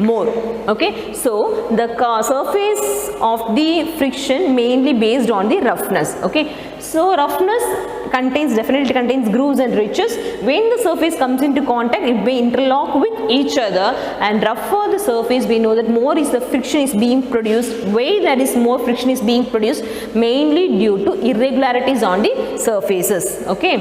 more. Okay, so the surface of the friction mainly based on the roughness. Okay, so roughness definitely contains grooves and ridges. When the surface comes into contact, it may interlock with each other, and rougher the surface, we know that more is the friction is being produced. Why that is more friction is being produced? Mainly due to irregularities on the surfaces. Okay,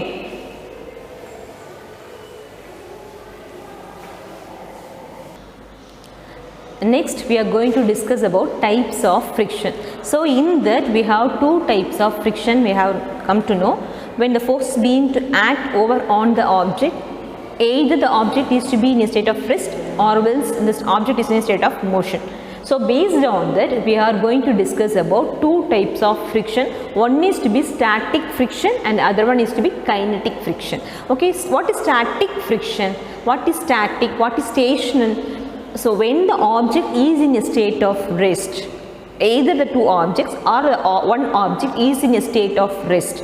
next we are going to discuss about types of friction. So in that we have two types of friction we have come to know. When the force is being to act over on the object, either the object is to be in a state of rest or else this object is in a state of motion. So based on that we are going to discuss about two types of friction. One is to be static friction and other one is to be kinetic friction. Okay, so what is static friction? What is static? What is stationary? So when the object is in a state of rest, either the two objects or one object is in a state of rest,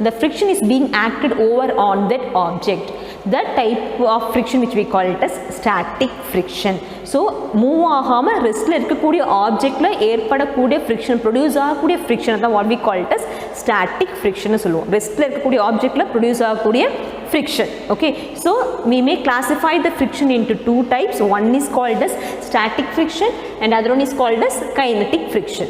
the friction is being acted over on that object. that type of friction which we call it as static friction. So move ஆகாம ரெஸ்ட்ல இருக்கக்கூடிய ஆப்ஜெக்ட்ல ஏற்படக்கூடிய friction produce ஆகக்கூடிய friction தான் what we call it as static friction னு சொல்லுவோம். ரெஸ்ட்ல இருக்கக்கூடிய ஆப்ஜெக்ட்ல produce ஆகக்கூடிய friction. Okay, so we may classify the friction into two types. One is called as static friction and other one is called as kinetic friction.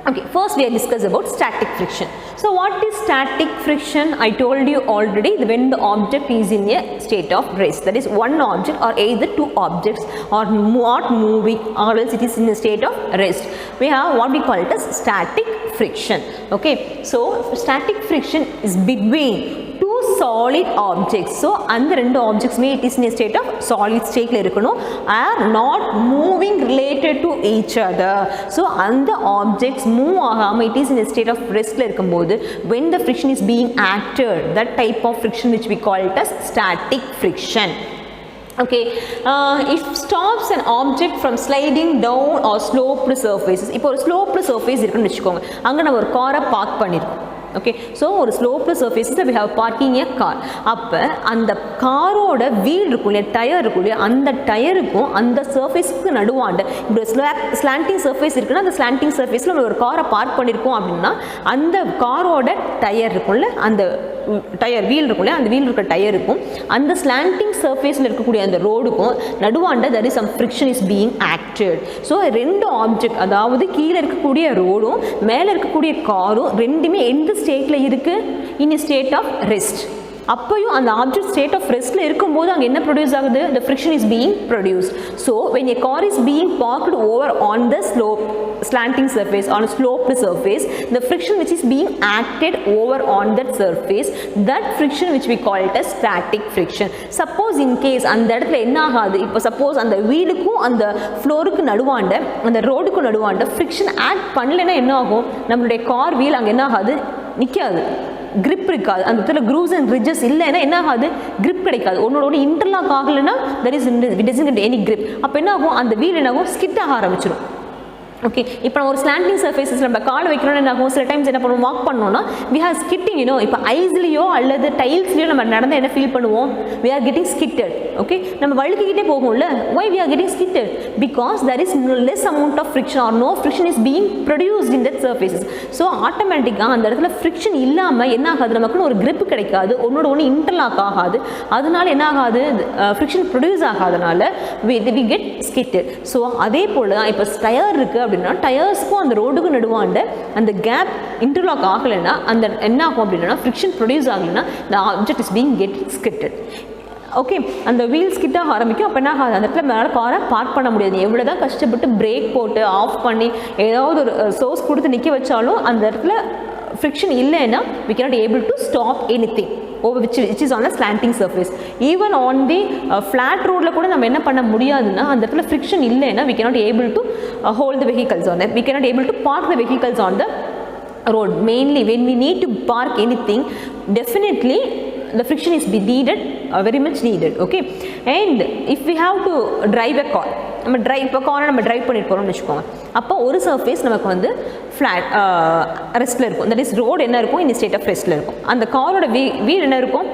Okay, first we are discuss about static friction. So what is static friction? I told you already, when the object is in a state of rest, that is one object or either two objects are not moving or else it is in a state of rest. We have what we call it as static friction. Okay, so static friction is between two solid objects. So அந்த ரெண்டு objects may it is in a state of solid state ல இருக்கணும், are not moving related to each other. So அந்த objects move ஆகாம it is in a state of rest ல இருக்கும்போது when the friction is being acted, that type of friction which we call it as static friction. Okay, if stops an object from sliding down or sloped surfaces. இப்போ ஒரு sloped surface இருக்குன்னு வெச்சுக்கோங்க, அங்க நம்ம ஒரு காரை பார்க் பண்ணிருக்கோம். Okay, so ஒரு sloped surface we have parking a car. அப்ப அந்த காரோட வீல் இருக்குல்ல, டயர் இருக்குல்ல, அந்த டயருக்கும் அந்த சர்ஃபேஸ்க்கு நடுவாண்ட இப்படி ஸ்லாண்டிங் சர்ஃபேஸ் இருக்குன்னா அந்த ஸ்லாண்டிங் சர்ஃபேஸ்ல நம்ம ஒரு காரை பார்க் பண்ணிருக்கோம் அப்படின்னா அந்த காரோட டயர் இருக்குல்ல, அந்த டயர் வீல் இருக்குல்ல, அந்த வீல் இருக்க டயருக்கும் அந்த ஸ்லாண்டிங் சர்ஃபேஸ்ல இருக்கக்கூடிய அந்த ரோடுக்கும் நடுவாண்ட there is some friction is being acted. So ரெண்டு ஆப்ஜெக்ட், அதாவது கீழே இருக்கக்கூடிய ரோடும் மேலே இருக்கக்கூடிய காரும் ரெண்டுமே எந்த ஸ்டேட்ல இருக்கு? in a state of rest. அப்பயும் அந்த ஆப்ஜெக்ட் ஸ்டேட் ஆஃப் ரெஸ்ட்ல இருக்கும்போது அங்கே என்ன ப்ரொடியூஸ் ஆகுது? the friction is being produced. So when a car is being parked over on the slope slanting surface, on a sloped surface, the friction which is being acted over on that surface, that friction which we call it as static friction. Suppose in case அந்த இடத்துல என்ன ஆகாது, இப்போ suppose அந்த வீலுக்கும் அந்த ஃப்ளோருக்கு நடுவாண்ட அந்த ரோடுக்கும் நடுவாண்ட friction act பண்ணலைன்னா என்ன ஆகும்? நம்மளுடைய கார் வீல் அங்கே என்ன ஆகாது? நிற்காது, grip இருக்காது, அந்த இடத்துல grooves and ridges இல்லைன்னா என்ன ஆகாது? grip கிடைக்காது. ஒன்னோட இன்டர்லாக் ஆகலைன்னா there is it doesn't get any grip. அப்போ என்ன ஆகும்? அந்த வீல் என்ன ஆகும்? ஸ்கிட் ஆக ஆரம்பிச்சிடும். ஓகே, இப்போ ஒரு ஸ்லாண்டிங் சர்ஃபேஸஸ் நம்ம கால் வைக்கணும்னு என்ன ஆகும்? சில டைம்ஸ் என்ன பண்ணுவோம்? வாக் பண்ணோம்னா we are skitting, இப்போ ஐஸ்லேயோ அல்லது டைல்ஸ்லையோ நம்ம நடந்தால் என்ன ஃபீல் பண்ணுவோம்? we are getting skitted. Okay, நம்ம வழுக்கிக்கிட்டே போகும்ல. why we are getting skitted? because there is less amount of friction or no friction is being produced in that surfaces. So ஆட்டோமேட்டிக்காக அந்த இடத்துல ஃப்ரிக்ஷன் இல்லாமல் என்ன ஆகாது? நமக்குன்னு ஒரு grip கிடைக்காது, ஒன்னோட ஒன்று இன்டர்லாக் ஆகாது, அதனால என்ன ஆகாது? ஃப்ரிக்ஷன் ப்ரொடியூஸ் ஆகாதனால we get skitted. ஸோ அதே போல் தான் இப்போ டயர் இருக்குது அப்படின்னா டயர்ஸ்க்கும் அந்த ரோடுக்கும் நடுவாண்ட அந்த கேப் இன்டர்லாக் ஆகலைன்னா அந்த என்ன ஆகும் அப்படின்னா ஃப்ரிக்ஷன் ப்ரொடியூஸ் ஆகலைன்னா the object is being get skitted. Okay, அந்த வீல்ஸ் கிட்ட ஆரம்பிக்கும். அப்போ என்ன ஆகாது? அந்த இடத்துல மேலே காரை பார்க் பண்ண முடியாது. எவ்வளோ தான் கஷ்டப்பட்டு பிரேக் போட்டு ஆஃப் பண்ணி ஏதாவது ஒரு சோர்ஸ் கொடுத்து நிற்க வச்சாலும் அந்த இடத்துல friction இல்லைன்னா we cannot able to stop anything over which is on a slanting surface. Even on the flat roadல கூட நம்ம என்ன பண்ண முடியாதுன்னா அந்த இடத்துல friction இல்லைன்னா we cannot able to hold the vehicles on it. We cannot able to park the vehicles on the road. Mainly when we need to park anything, definitely the friction is needed, very much needed. Okay, and if we have to drive a car, நம்ம இப்போ காரை நம்ம drive பண்ணிட்டு போகிறோம்னு வச்சுக்கோங்க, அப்போ ஒரு surface நமக்கு வந்து ஃப்ளாட் ரெஸ்ட்டில் இருக்கும், தட் இஸ் ரோடு என்ன இருக்கும்? இந்த ஸ்டேட் ஆஃப் ரெஸ்ட்டில் இருக்கும். அந்த காரோட வீல் என்ன இருக்கும்?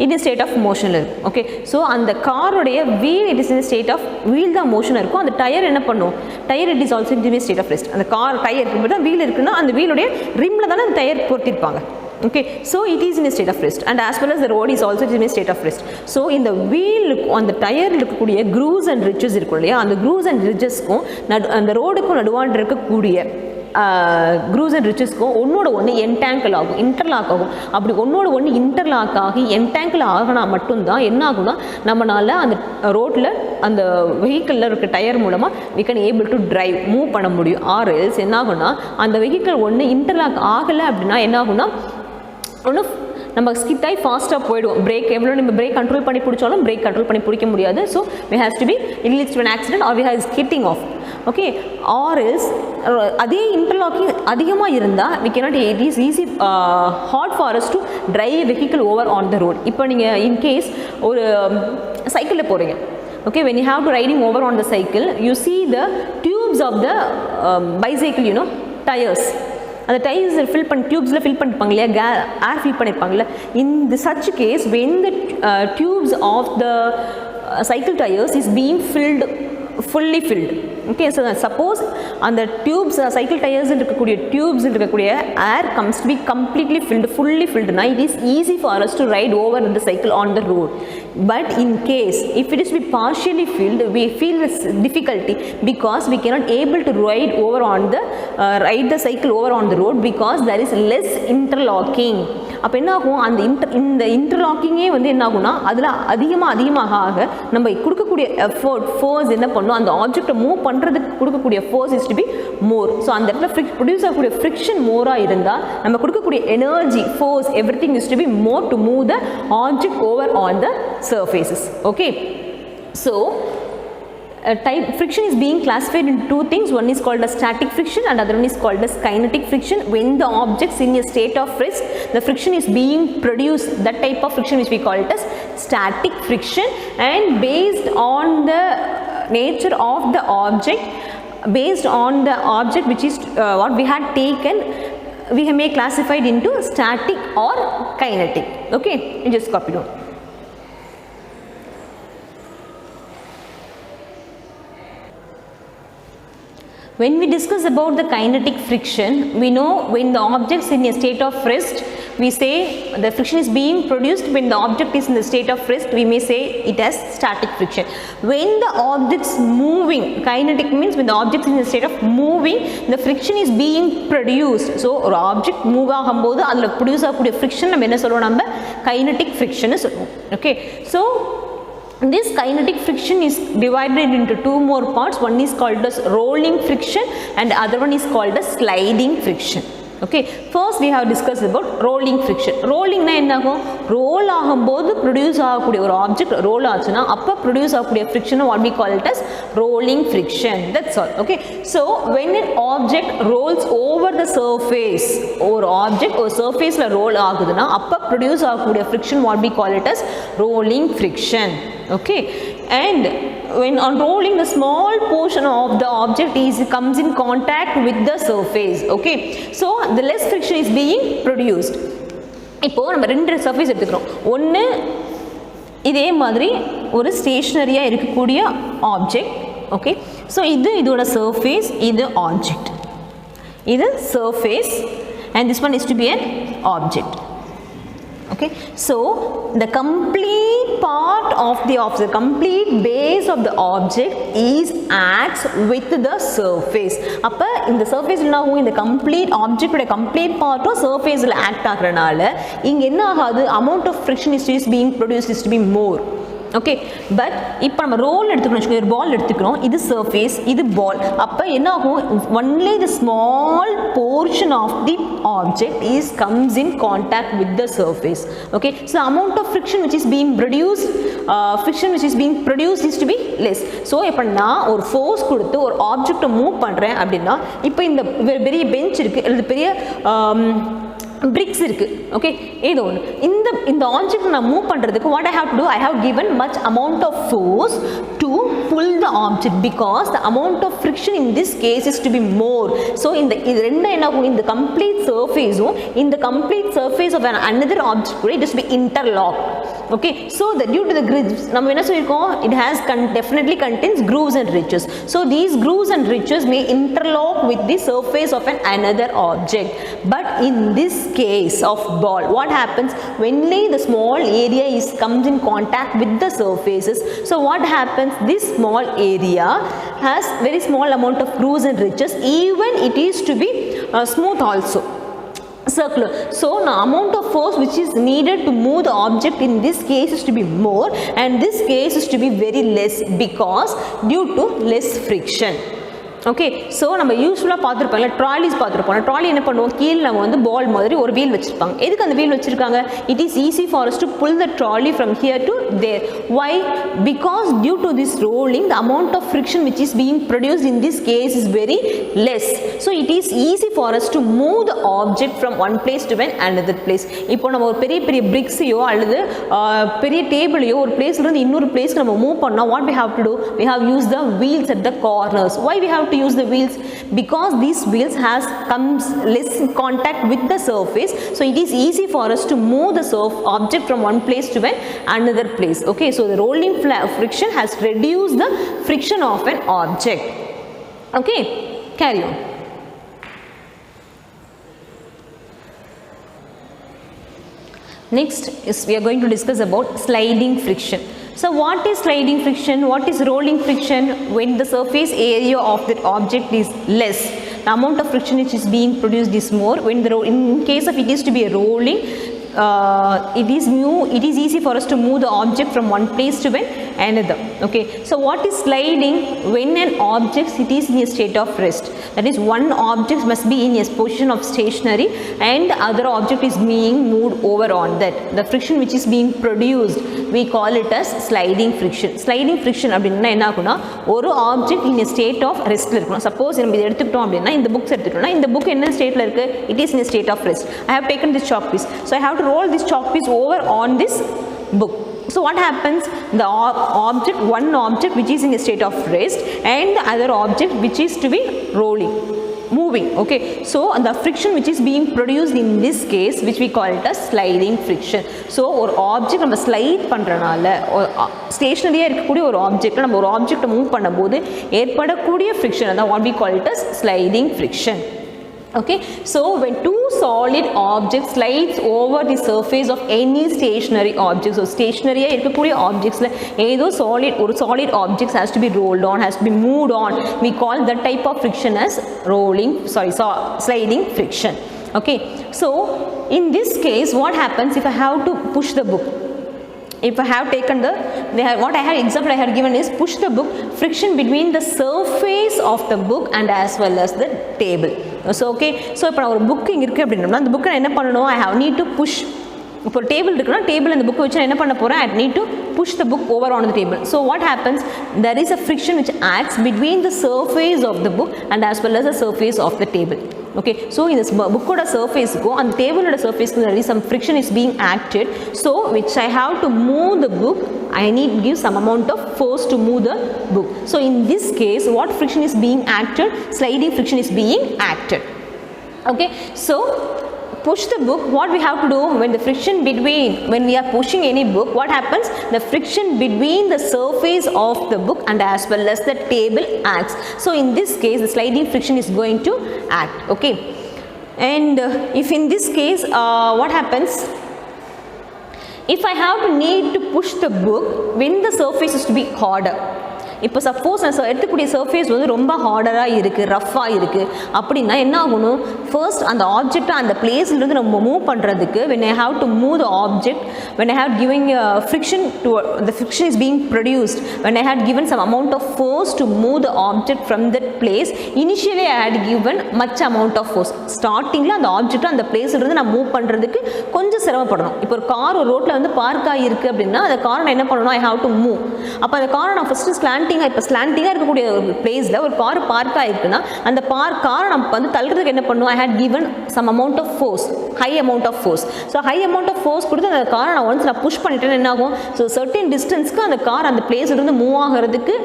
இது ஸ்டேட் ஆஃப் மோஷனில் இருக்கும். ஓகே, ஸோ அந்த காரோடைய wheel it is in state of wheel தான் மோஷனாக இருக்கும். அந்த டயர் என்ன பண்ணும்? Tyre it is also in state of rest. அந்த கார் டயர் இருக்கும்போது தான் வீல் இருக்குன்னா அந்த வீலுடைய ரிம்மில் தானே அந்த டயர் பொருத்திருப்பாங்க. Okay, so it is in a state of rest and as well as the road is also in a state of rest. So in the wheel on the tire இருக்கக்கூடிய grooves and ridges இருக்கும் இல்லையா, அந்த grooves and ridgesக்கும் அந்த ரோடுக்கும் நடுவாண்ட இருக்கக்கூடிய grooves and ridgesக்கும் ஒன்னோட ஒன்று entangle ஆகும், interlock ஆகும். அப்படி ஒன்னோட ஒன்று இன்டர்லாக் ஆகி என்டாங்கிள் ஆகினா மட்டும்தான் என்ன ஆகும்னா நம்மளால அந்த ரோட்டில் அந்த வெஹிக்கிளில் இருக்க டயர் மூலமாக we can able to drive move பண்ண முடியும். ஆர் எல்ஸ் என்ன ஆகும்னா அந்த வெஹிக்கிள் ஒன்று இன்டர்லாக் ஆகலை அப்படின்னா என்ன ஆகும்னா ஒன்று நம்ம ஸ்கிட் ஆகி ஃபாஸ்ட்டாக போயிடுவோம். பிரேக் எவ்வளோ நம்ம பிரேக் கண்ட்ரோல் பண்ணி பிடிச்சாலும் பிரேக் கண்ட்ரோல் பண்ணி பிடிக்க முடியாது. So we has to be it leads to an accident or we have skidding off. Okay, or else அதே இன்டர்லாக்கிங் அதிகமாக இருந்தால் we cannot it is easy hard for us to drive a vehicle over on the road. இப்போ நீங்கள் in case ஒரு சைக்கிளில் போகிறீங்க, okay, when you have to riding over on the cycle, you see the tubes of the bicycle, tires. அந்த tiles fill பண்ணி டியூப்ஸில் fill பண்ணிப்பாங்க இல்லையா, ஏர் ஃபில் பண்ணியிருப்பாங்கல்ல. in the such case when the tubes of the cycle tires is being fully filled, okay, so suppose அந்த tubes cycle tires இருக்கக்கூடிய tubes இருக்கக்கூடிய air comes to be completely filled, fully filled na, it is easy for us to ride over the cycle on the road. But in case if it is be partially filled, we feel this difficulty because we cannot able to ride the cycle over on the road because there is less interlocking. அப்போ என்ன ஆகும், இந்த இன்டர்லாக்கிங்கே வந்து என்ன ஆகும்னா அதில் அதிகமாக ஆக நம்ம கொடுக்கக்கூடிய எஃபோர்ட் ஃபோர்ஸ் என்ன பண்ணும், அந்த ஆப்ஜெக்டை மூவ் பண்ணுறதுக்கு கொடுக்கக்கூடிய force is to be more. So அந்த இடத்துல ப்ரொடியூஸ் ஆகக்கூடிய ஃப்ரிக்ஷன் மோராக இருந்தால் நம்ம கொடுக்கக்கூடிய energy force every thing is to be more to move the object over on the surfaces. Okay, so type friction is being classified into two things. One is called as static friction and other one is called as kinetic friction. When the objects in a state of rest, the friction is being produced, that type of friction which we call it as static friction, and based on the nature of the object, based on the object which is what we had taken, we may classified into static or kinetic. Okay, you just copy down. When we discuss about the kinetic friction, we know when the objects in a state of rest, we say the friction is being produced. When the object is in the state of rest, we may say it as static friction. When the objects moving, kinetic means when the object is in the state of moving, the friction is being produced. So ஒரு object move ஆகும்போது அதில் produce ஆகக்கூடிய friction நம்ம என்ன சொல்லுவோம், நம்ம kinetic friction சொல்லுவோம். Okay, so this kinetic friction is divided into two more parts. One is called as rolling friction and other one is called as sliding friction. Okay, first we have discussed about rolling friction. Rolling na enna agum, roll ஆகும்போது produce ஆகக்கூடிய ஒரு object roll ஆச்சுனா அப்ப produce ஆகக்கூடிய friction what we call it as rolling friction. That's all. Okay, so when an object rolls over the surface, or object or surface la roll ஆகுதுனா அப்ப produce ஆகக்கூடிய friction what we call it as rolling friction. Okay, and when on rolling, the small portion of the object comes in contact with the surface. Okay, so the less friction is being produced. இப்போ நம்ம ரெண்டு surface எடுத்துக்கிறோம். ஒன்று இதே மாதிரி ஒரு ஸ்டேஷனரியாக இருக்கக்கூடிய object. Okay, so இதோட சர்ஃபேஸ், இது ஆப்ஜெக்ட், இது surface, and this one is to be an object. Okay, so the complete part of the object, complete base of the object is acts with the surface. அப்ப இந்த surface ல நான் இந்த complete object உடைய complete part surface ல act ஆகறனால இங்க என்ன ஆகாது, amount of friction is being produced is to be more. Okay, but இப்போ நம்ம ரோல் எடுத்துக்கணும், ஒரு பால் எடுத்துக்கிறோம், இது சர்ஃபேஸ், இது பால். அப்போ என்ன ஆகும், only the small portion of the object comes in contact with the surface. Okay, so amount of friction which is being produced, is to be less. So இப்போ நான் ஒரு ஃபோர்ஸ் கொடுத்து ஒரு ஆப்ஜெக்டை மூவ் பண்ணுறேன் அப்படின்னா, இப்போ இந்த பெரிய பெஞ்ச் இருக்குது அல்லது பெரிய bricks இருக்கு. ஓகே, ஏதோ ஒன்று இந்த ஆப்ஜெக்ட் நான் மூவ் பண்ணுறதுக்கு what I have to do, I have given much amount of force to pull the object because the amount of friction in this case is to be more. So இது ரெண்டும் என்ன ஆகும், இந்த complete surface-உம் இந்த complete surface of another object கூட it is be interlocked. Okay, so due to the grooves, நம்ம என்ன சொல்லியிருக்கோம், it has definitely contains grooves and ridges. So these grooves and ridges may interlock with the surface of another object. But in this case of ball, what happens, when the small area comes in contact with the surfaces, so what happens, this small area has very small amount of grooves and ridges, even it is to be smooth also, circular. So the amount of force which is needed to move the object in this case is to be more, and this case is to be very less because due to less friction. Okay, so நம்ம யூஸ்ஃபுல்லாக பார்த்துருப்பாங்க, trolleys பார்த்துருப்போம். Trolley என்ன பண்ணுவோம், கீழே நம்ம வந்து பால் மாதிரி ஒரு வீல் வச்சுருப்பாங்க. எதுக்கு அந்த வீல் வச்சுருக்காங்க, it is easy for us to pull the trolley from here to there. Why, because due to this rolling the amount of friction which is being produced in this case is very less. So it is easy for us to move the object from one place to another place. இப்போ நம்ம ஒரு பெரிய பெரிய பிரிக்ஸையோ அல்லது பெரிய டேபிளையோ ஒரு பிளேஸ்லேருந்து இன்னொரு பிளேஸ்க்கு நம்ம மூவ் பண்ணால் what we have to do, we have used the wheels at the corners. Why we have to use the wheels? Because these wheels comes less in contact with the surface, so it is easy for us to move the object from one place to another place. Okay, so the rolling friction has reduced the friction of an object. Okay, carry on. Next is we are going to discuss about sliding friction. So what is sliding friction? What is rolling friction? When the surface area of that object is less, the amount of friction which is being produced is more. When in case of it is to be a rolling, it is easy for us to move the object from one place to another. Okay, so what is sliding? When an object it is in a state of rest, that is one object must be in a position of stationary and the other object is being moved over on that. The friction which is being produced, we call it as sliding friction. Sliding friction அப்படினா என்ன ஆகும்னா, ஒரு object in a state of rest இருக்கணும். Suppose நம்ம இதை எடுத்துக்கிட்டோம் அப்படின்னா, இந்த புக்ஸ் எடுத்துக்கிட்டோம்னா, இந்த புக் என்ன ஸ்டேட்ல இருக்கு? It is in a state of rest. I have taken this chalk piece, so I have to roll this chalk piece over on this book. So what happens? The one object which is in a state of rest and the other object which is to be rolling, moving. Okay, so the friction which is being produced in this case, which we call it as sliding friction. So ஒரு object நம்ம slide பண்ணுறனால, ஸ்டேஷனரியாக இருக்கக்கூடிய ஒரு object நம்ம ஒரு ஆப்ஜெக்டை move பண்ணும்போது ஏற்படக்கூடிய ஃப்ரிக்ஷன், அதான் what we call it as sliding friction. Okay, so when two solid objects slides over the surface of any stationary object, so stationary இருக்கக்கூடிய objectsல ஏதோ solid objects has to be rolled on, has to be moved on, we call that type of friction as sliding friction. Okay, so in this case what happens if I have to push the book? If I have taken what I had example I had given is push the book, friction between the surface of the book and as well as the table. So okay, so இப்போ நான் ஒரு book இங்கே இருக்குது அப்படின்னா, அந்த புக்கை என்ன பண்ணணும்? I have need to push. இப்போ ஒரு டேபிள் இருக்குன்னா, டேபிள் அந்த புக்கை வச்சு நான் என்ன பண்ண போகிறேன்? I need to push the book over on the table. So what happens? There is a friction which acts between the surface of the book and as well as the surface of the table. Okay, so in this book surface go and table surface there is some friction is being acted, so which I have to move the book, I need to give some amount of force to move the book. So in this case what friction is being acted? Sliding friction is being acted. Okay, so push the book, what we have to do? When the friction between, when we are pushing any book, what happens? The friction between the surface of the book and as well as the table acts. So in this case the sliding friction is going to act. Okay, and if in this case what happens? If I have to need to push the book when the surface is to be harder, இப்போ suppose நான் எடுத்துக்கூடிய surface வந்து ரொம்ப ஹார்டராக இருக்குது, ரஃப்பாக இருக்குது அப்படின்னா என்ன ஆகணும்? ஃபர்ஸ்ட் அந்த ஆப்ஜெக்டை அந்த பிளேஸ்லேருந்து நம்ம மூவ் பண்ணுறதுக்கு when I have to move the object, when I have given friction to the friction is being produced, when I had given some amount of force to move the object from that place, initially I had given much amount of force. ஸ்டார்டிங்கில் அந்த ஆப்ஜெக்டை அந்த பிளேஸ்லேருந்து நான் move பண்ணுறதுக்கு கொஞ்சம் சிரமப்படணும். இப்போ ஒரு car ஒரு ரோட்டில் வந்து பார்க் ஆகிருக்கு அப்படின்னா அந்த காரை நான் என்ன பண்ணணும்? I have to move. அப்போ அந்த காரை நான் ஃபஸ்ட்டு இப்போ ஸ்லாண்டிங்காக இருக்கக்கூடிய ஒரு பிளேஸில் ஒரு கார் பார்க் ஆகிருக்குன்னா அந்த காரை நம்ம வந்து தள்ளுறதுக்கு என்ன பண்ணுவோம்? I had given some amount of force, high amount of force. So high amount of force கொடுத்து அந்த காரை நான் புஷ் பண்ணிட்டேன்னு என்ன ஆகும்? ஸோ சர்டன் டிஸ்டன்ஸ்க்கு அந்த கார் அந்த பிளேஸ்லேருந்து மூவ் ஆகிறதுக்கு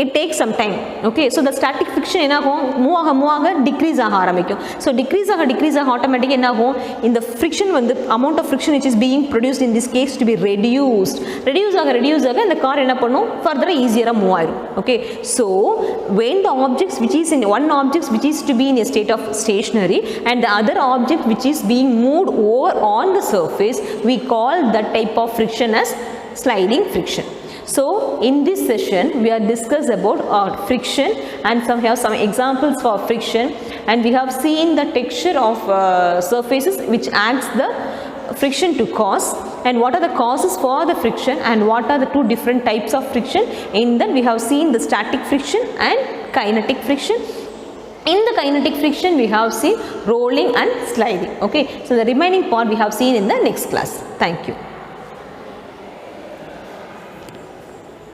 it takes some time. Okay, so the static friction என்ன ஆகும்? மூவ் ஆக டிக்ரீஸ் ஆக ஆரம்பிக்கும். ஸோ டிக்ரீஸ் ஆக ஆட்டோமேட்டிக்காக என்ன ஆகும்? இந்த ஃப்ரிக்ஷன் வந்து amount of friction which is being produced in this case to be reduced ஆக இந்த கார் என்ன பண்ணும்? ஃபர்தராக ஈஸியராக மூவ் ஆயிடும். Okay, so when the objects which is in one object which is to be in a state of stationary and the other object which is being moved over on the surface, we call that type of friction as sliding friction. So in this session we are discussed about friction and have some examples for friction, and we have seen the texture of surfaces which acts the friction to cause, and what are the causes for the friction and what are the two different types of friction. In that we have seen the static friction and kinetic friction. In the kinetic friction we have seen rolling and sliding. Okay, so the remaining part we have seen in the next class. Thank you.